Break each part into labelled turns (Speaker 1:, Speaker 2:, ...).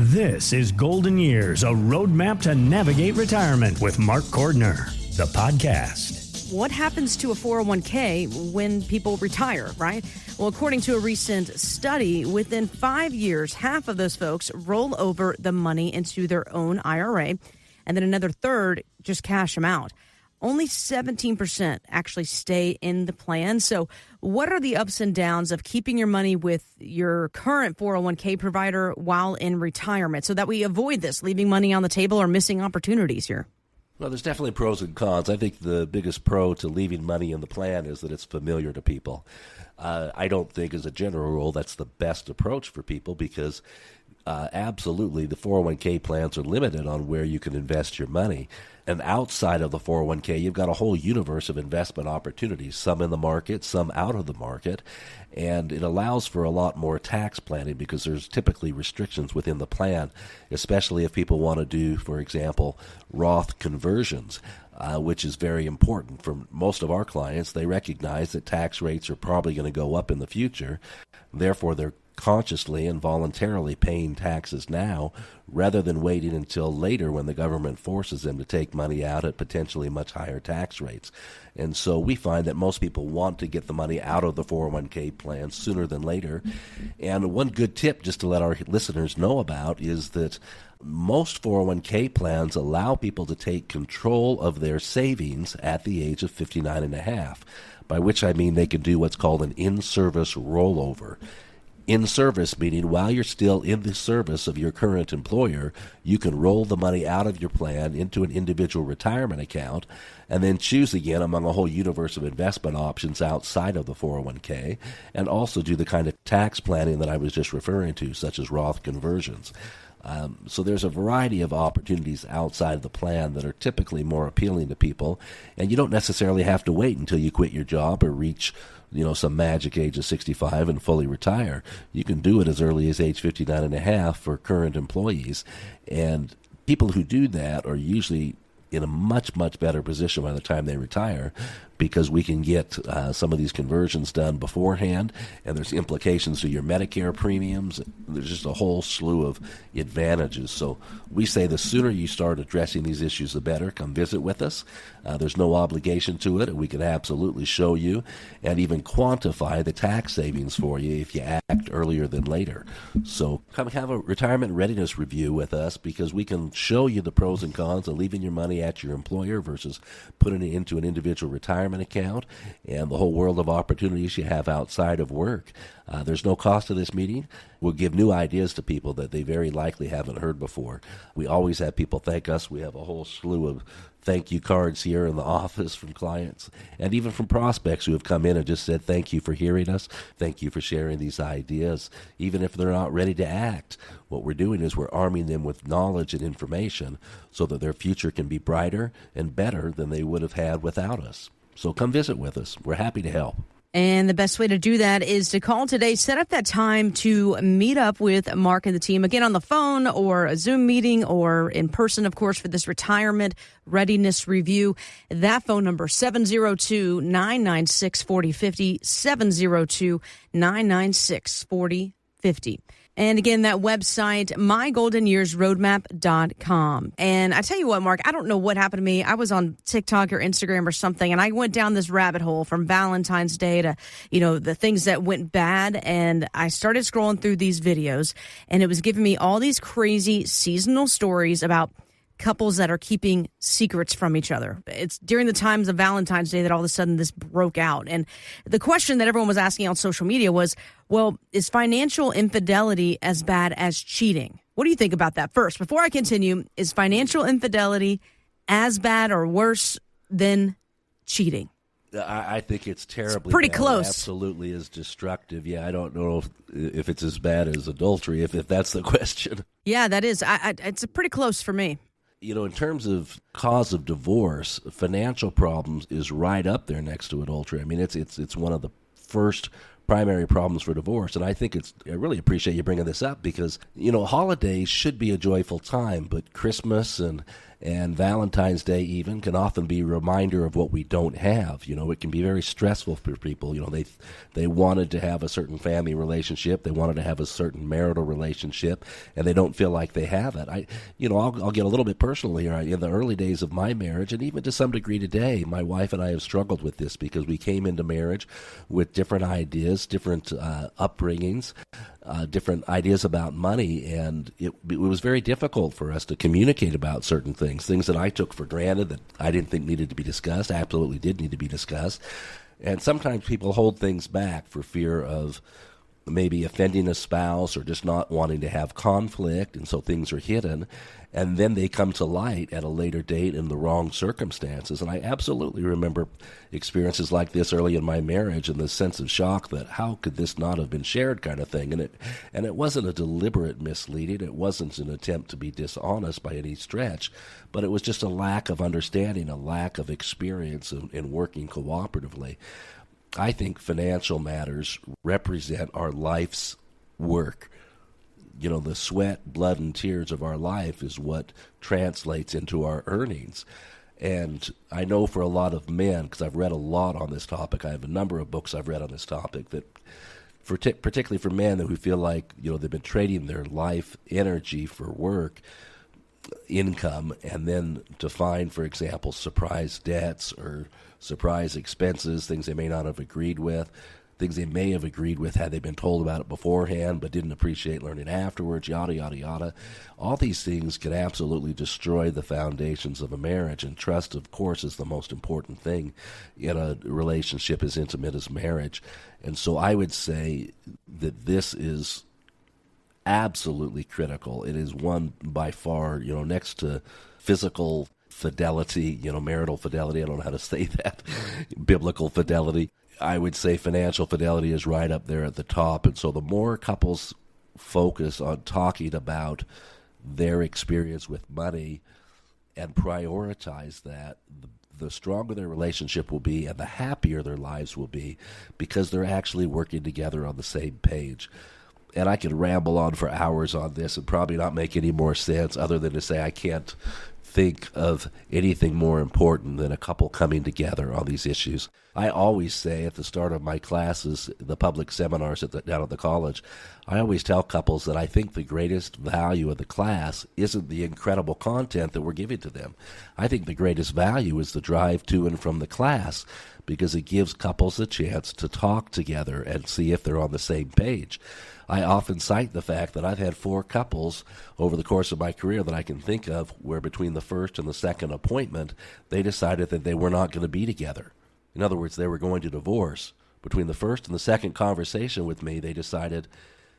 Speaker 1: This is Golden Years, a roadmap to navigate retirement with Mark Cordner, the podcast.
Speaker 2: What happens to a 401k when people retire, right? Well, according to a recent study, within 5 years, half of those folks roll over the money into their own IRA, and then another third just cash them out. Only 17% actually stay in the plan. So what are the ups and downs of keeping your money with your current 401k provider while in retirement so that we avoid this, leaving money on the table or missing opportunities here?
Speaker 3: Well, there's definitely pros and cons. I think the biggest pro to leaving money in the plan is that it's familiar to people. I don't think, as a general rule, that's the best approach for people because absolutely the 401k plans are limited on where you can invest your money. And outside of the 401k, you've got a whole universe of investment opportunities, some in the market, some out of the market. And it allows for a lot more tax planning because there's typically restrictions within the plan, especially if people want to do, for example, Roth conversions, which is very important for most of our clients. They recognize that tax rates are probably going to go up in the future. Therefore, they're consciously and voluntarily paying taxes now rather than waiting until later when the government forces them to take money out at potentially much higher tax rates. And so we find that most people want to get the money out of the 401k plan sooner than later. And one good tip just to let our listeners know about is that most 401k plans allow people to take control of their savings at the age of 59 and a half, by which I mean they can do what's called an in-service rollover. In service, meaning while you're still in the service of your current employer, you can roll the money out of your plan into an individual retirement account and then choose again among a whole universe of investment options outside of the 401k and also do the kind of tax planning that I was just referring to, such as Roth conversions. So there's a variety of opportunities outside the plan that are typically more appealing to people, and you don't necessarily have to wait until you quit your job or reach some magic age of 65 and fully retire. You can do it as early as age 59 and a half for current employees. And people who do that are usually in a much, much better position by the time they retire because we can get some of these conversions done beforehand, and there's implications to your Medicare premiums. There's just a whole slew of advantages. So we say the sooner you start addressing these issues, the better. Come visit with us. There's no obligation to it, and we can absolutely show you and even quantify the tax savings for you if you act earlier than later. So come have a retirement readiness review with us because we can show you the pros and cons of leaving your money at your employer versus putting it into an individual retirement account and the whole world of opportunities you have outside of work. There's no cost to this meeting. We'll give new ideas to people that they very likely haven't heard before. We always have people thank us. We have a whole slew of thank you cards here in the office from clients and even from prospects who have come in and just said thank you for hearing us, thank you for sharing these ideas, even if they're not ready to act. What we're doing is we're arming them with knowledge and information so that their future can be brighter and better than they would have had without us. So come visit with us. We're happy to help.
Speaker 2: And the best way to do that is to call today, set up that time to meet up with Mark and the team, again, on the phone or a Zoom meeting or in person, of course, for this retirement readiness review. That phone number, 702-996-4050, 702-996-4050. And again, that website, mygoldenyearsroadmap.com. And I tell you what, Mark, I don't know what happened to me. I was on TikTok or Instagram or something, and I went down this rabbit hole from Valentine's Day to, the things that went bad. And I started scrolling through these videos, and it was giving me all these crazy seasonal stories about couples that are keeping secrets from each other. It's during the times of Valentine's Day that all of a sudden this broke out. And the question that everyone was asking on social media was, well, is financial infidelity as bad as cheating? What do you think about that? First, before I continue, is financial infidelity as bad or worse than cheating?
Speaker 3: I think it's terribly
Speaker 2: pretty
Speaker 3: bad.
Speaker 2: close.
Speaker 3: It absolutely is destructive. Yeah, I don't know if it's as bad as adultery, if that's the question.
Speaker 2: Yeah, that is. It's pretty close for me.
Speaker 3: In terms of cause of divorce, financial problems is right up there next to adultery. I mean, it's one of the first primary problems for divorce, and I really appreciate you bringing this up because holidays should be a joyful time, but Christmas and And Valentine's Day even can often be a reminder of what we don't have. It can be very stressful for people. They wanted to have a certain family relationship, they wanted to have a certain marital relationship, and they don't feel like they have it. I'll get a little bit personal here. In the early days of my marriage, and even to some degree today, my wife and I have struggled with this because we came into marriage with different ideas, different upbringings, different ideas about money, and it was very difficult for us to communicate about certain things that I took for granted that I didn't think needed to be discussed, absolutely did need to be discussed. And sometimes people hold things back for fear of maybe offending a spouse or just not wanting to have conflict, and so things are hidden, and then they come to light at a later date in the wrong circumstances. And I absolutely remember experiences like this early in my marriage, and the sense of shock that how could this not have been shared kind of thing. And it wasn't a deliberate misleading, it wasn't an attempt to be dishonest by any stretch, but it was just a lack of understanding, a lack of experience in working cooperatively. I think financial matters represent our life's work. The sweat, blood, and tears of our life is what translates into our earnings. And I know for a lot of men, because I've read a lot on this topic, I have a number of books I've read on this topic, that particularly for men who feel like they've been trading their life energy for work, income, and then to find, for example, surprise debts or surprise expenses, things they may not have agreed with, things they may have agreed with had they been told about it beforehand but didn't appreciate learning afterwards, yada, yada, yada. All these things can absolutely destroy the foundations of a marriage, and trust, of course, is the most important thing in a relationship as intimate as marriage. And so I would say that this is absolutely critical. It is one by far, next to physical fidelity, marital fidelity, I don't know how to say that, biblical fidelity. I would say financial fidelity is right up there at the top. And so the more couples focus on talking about their experience with money and prioritize that, the stronger their relationship will be and the happier their lives will be, because they're actually working together on the same page. And I could ramble on for hours on this and probably not make any more sense other than to say I can't think of anything more important than a couple coming together on these issues. I always say at the start of my classes, the public seminars down at the college, I always tell couples that I think the greatest value of the class isn't the incredible content that we're giving to them. I think the greatest value is the drive to and from the class, because it gives couples a chance to talk together and see if they're on the same page. I often cite the fact that I've had 4 couples over the course of my career that I can think of where between the first and the second appointment, they decided that they were not going to be together. In other words, they were going to divorce. Between the first and the second conversation with me, they decided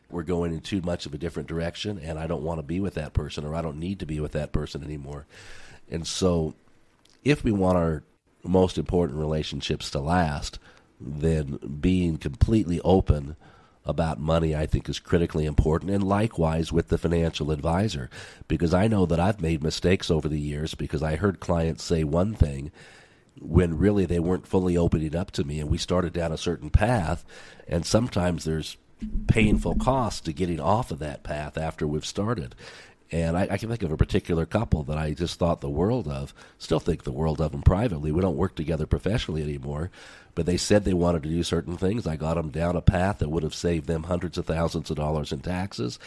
Speaker 3: we're going in too much of a different direction, and I don't want to be with that person, or I don't need to be with that person anymore. And so if we want our most important relationships to last, then being completely open about money, I think, is critically important, and likewise with the financial advisor, because I know that I've made mistakes over the years because I heard clients say one thing when really they weren't fully opening up to me, and we started down a certain path, and sometimes there's painful costs to getting off of that path after we've started. And I can think of a particular couple that I just thought the world of, still think the world of them privately. We don't work together professionally anymore, but they said they wanted to do certain things. I got them down a path that would have saved them hundreds of thousands of dollars in taxes.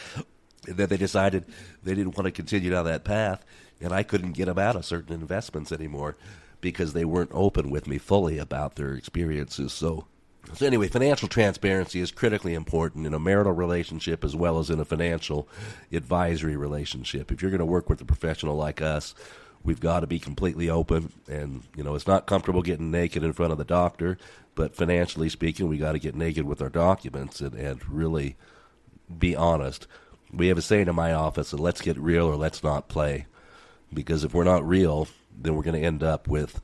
Speaker 3: And then they decided they didn't want to continue down that path, and I couldn't get them out of certain investments anymore because they weren't open with me fully about their experiences. So anyway, financial transparency is critically important in a marital relationship as well as in a financial advisory relationship. If you're going to work with a professional like us, we've got to be completely open. And, it's not comfortable getting naked in front of the doctor, but financially speaking, we got to get naked with our documents and really be honest. We have a saying in my office, let's get real or let's not play. Because if we're not real, then we're going to end up with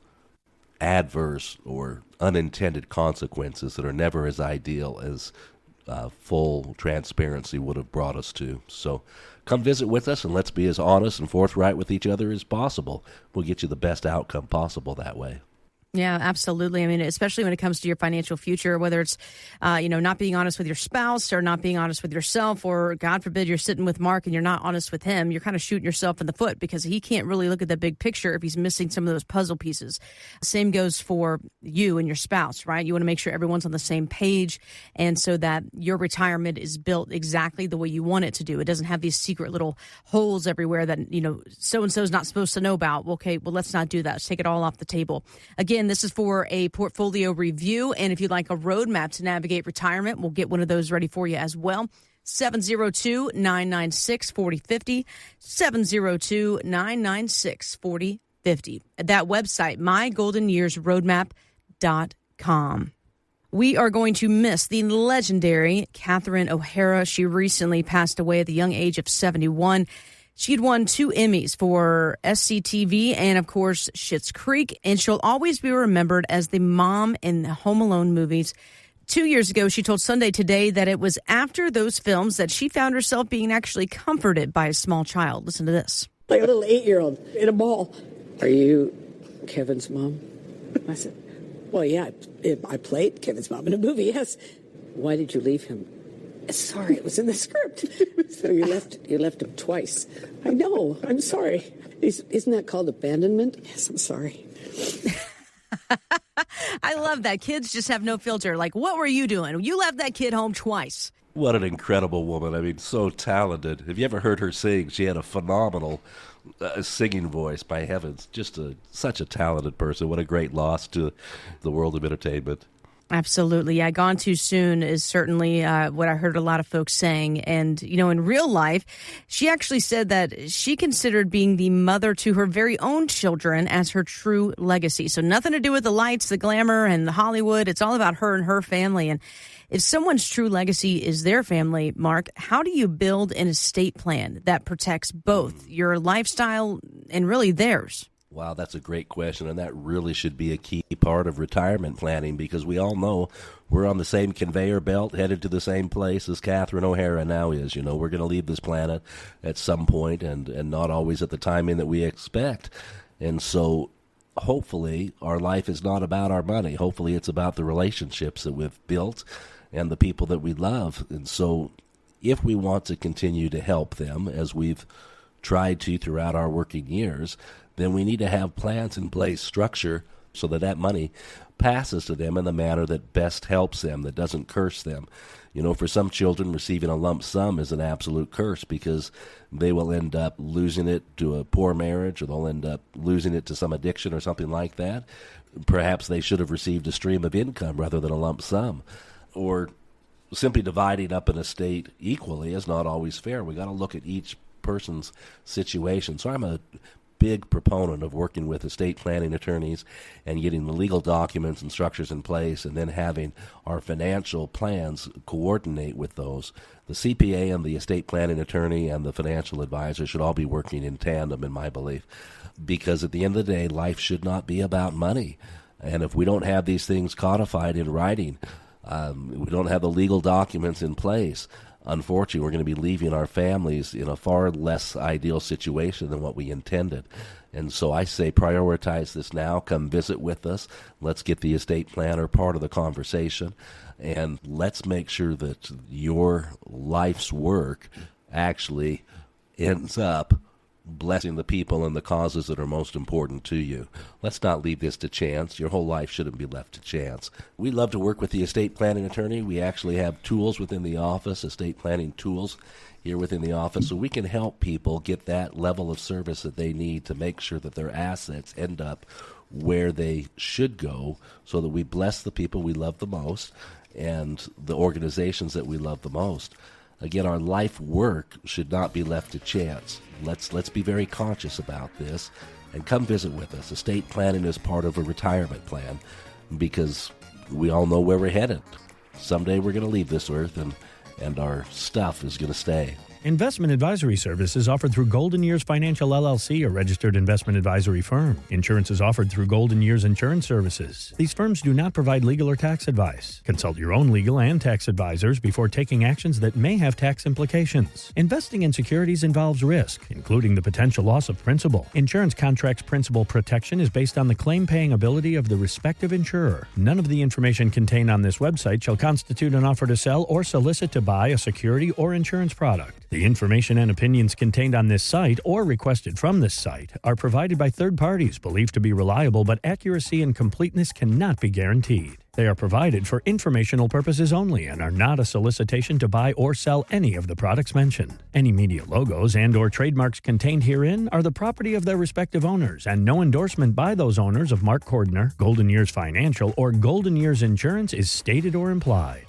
Speaker 3: adverse or unintended consequences that are never as ideal as full transparency would have brought us to. So come visit with us and let's be as honest and forthright with each other as possible. We'll get you the best outcome possible that way.
Speaker 2: Yeah, absolutely. I mean, especially when it comes to your financial future, whether it's, not being honest with your spouse or not being honest with yourself, or God forbid you're sitting with Mark and you're not honest with him, you're kind of shooting yourself in the foot because he can't really look at the big picture if he's missing some of those puzzle pieces. Same goes for you and your spouse, right? You want to make sure everyone's on the same page, and so that your retirement is built exactly the way you want it to do. It doesn't have these secret little holes everywhere that, so-and-so is not supposed to know about. Okay, well, let's not do that. Let's take it all off the table. Again, this is for a portfolio review, and if you'd like a roadmap to navigate retirement, we'll get one of those ready for you as well. 702-996-4050, 702-996-4050. That website, mygoldenyearsroadmap.com. We are going to miss the legendary Catherine O'Hara. She recently passed away at the young age of 71. She'd won 2 Emmys for SCTV and, of course, Schitt's Creek, and she'll always be remembered as the mom in the Home Alone movies. 2 years ago, she told Sunday Today that it was after those films that she found herself being actually comforted by a small child. Listen to this.
Speaker 4: Like a little 8-year-old in a mall. Are you Kevin's mom? I said, well, yeah, I played Kevin's mom in a movie, yes. Why did you leave him? Sorry, it was in the script. So you left him twice. I know. I'm sorry. Isn't that called abandonment? Yes, I'm sorry.
Speaker 2: I love that. Kids just have no filter. Like, what were you doing? You left that kid home twice.
Speaker 3: What an incredible woman. I mean, so talented. Have you ever heard her sing? She had a phenomenal singing voice, by heavens. Just such a talented person. What a great loss to the world of entertainment.
Speaker 2: Absolutely. Yeah, gone too soon is certainly what I heard a lot of folks saying. And, in real life, she actually said that she considered being the mother to her very own children as her true legacy. So nothing to do with the lights, the glamour, and the Hollywood. It's all about her and her family. And if someone's true legacy is their family, Mark, how do you build an estate plan that protects both your lifestyle and really theirs?
Speaker 3: Wow, that's a great question, and that really should be a key part of retirement planning, because we all know we're on the same conveyor belt headed to the same place as Catherine O'Hara now is. We're going to leave this planet at some point, and not always at the timing that we expect. And so hopefully our life is not about our money. Hopefully it's about the relationships that we've built and the people that we love. And so if we want to continue to help them, as we've tried to throughout our working years, then we need to have plans in place, structure, so that money passes to them in the manner that best helps them, that doesn't curse them. For some children, receiving a lump sum is an absolute curse, because they will end up losing it to a poor marriage, or they'll end up losing it to some addiction or something like that. Perhaps they should have received a stream of income rather than a lump sum. Or simply dividing up an estate equally is not always fair. We got to look at each person's situation. So I'm a big proponent of working with estate planning attorneys and getting the legal documents and structures in place, and then having our financial plans coordinate with those. The CPA and the estate planning attorney and the financial advisor should all be working in tandem, in my belief, because at the end of the day, life should not be about money. And if we don't have these things codified in writing, we don't have the legal documents in place, unfortunately, we're going to be leaving our families in a far less ideal situation than what we intended. And so I say prioritize this now. Come visit with us. Let's get the estate planner part of the conversation. And let's make sure that your life's work actually ends up blessing the people and the causes that are most important to you. Let's not leave this to chance. Your whole life shouldn't be left to chance. We love to work with the estate planning attorney. We actually have tools within the office, estate planning tools here within the office, so we can help people get that level of service that they need to make sure that their assets end up where they should go, so that we bless the people we love the most and the organizations that we love the most. Again, our life work should not be left to chance. Let's be very conscious about this, and come visit with us. Estate planning is part of a retirement plan, because we all know where we're headed. Someday we're going to leave this earth, and our stuff is going to stay.
Speaker 1: Investment advisory services offered through Golden Years Financial LLC, a registered investment advisory firm. Insurance is offered through Golden Years Insurance Services. These firms do not provide legal or tax advice. Consult your own legal and tax advisors before taking actions that may have tax implications. Investing in securities involves risk, including the potential loss of principal. Insurance contracts principal protection is based on the claim-paying ability of the respective insurer. None of the information contained on this website shall constitute an offer to sell or solicit to buy a security or insurance product. The information and opinions contained on this site or requested from this site are provided by third parties believed to be reliable, but accuracy and completeness cannot be guaranteed. They are provided for informational purposes only and are not a solicitation to buy or sell any of the products mentioned. Any media logos and or trademarks contained herein are the property of their respective owners, and no endorsement by those owners of Mark Cordner, Golden Years Financial, or Golden Years Insurance is stated or implied.